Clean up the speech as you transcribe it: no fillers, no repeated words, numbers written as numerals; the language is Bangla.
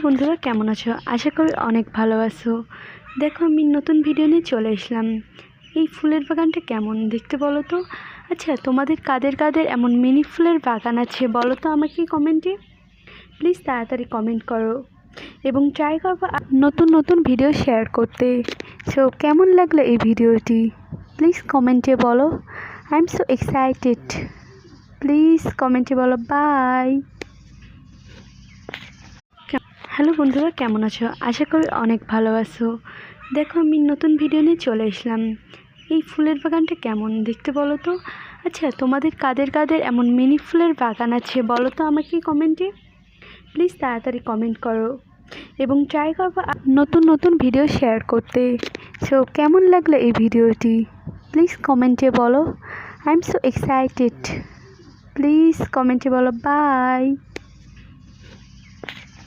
বন্ধুরা, কেমন আছো? আশা করি অনেক ভালো আছো। দেখো, আমি নতুন ভিডিও নিয়ে চলে আসলাম। এই ফুলের বাগানটা কেমন দেখতে বলো তো। আচ্ছা, তোমাদের কাদের কাদের এমন মিনি ফুলের বাগান আছে বলো তো আমাকে কমেন্টে। প্লিজ তাড়াতাড়ি কমেন্ট করো এবং ট্রাই করবো নতুন নতুন ভিডিও শেয়ার করতে। সো কেমন লাগলো এই ভিডিওটি প্লিজ কমেন্টে বলো। I am so excited. Please কমেন্টে বলো। বাই। হ্যালো বন্ধুরা, কেমন আছো? আশা করি অনেক ভালো আছো। দেখো, আমি নতুন ভিডিও নিয়ে চলে আসলাম। এই ফুলের বাগানটা কেমন দেখতে বলো তো। আচ্ছা, তোমাদের কাদের কাদের এমন মিনি ফুলের বাগান আছে বলো তো আমাকে কমেন্টে। প্লিজ তাড়াতাড়ি কমেন্ট করো এবং ট্রাই করবো নতুন নতুন ভিডিও শেয়ার করতে। সো কেমন লাগলো এই ভিডিওটি প্লিজ কমেন্টে বলো। I am so excited. Please কমেন্টে বলো। বাই।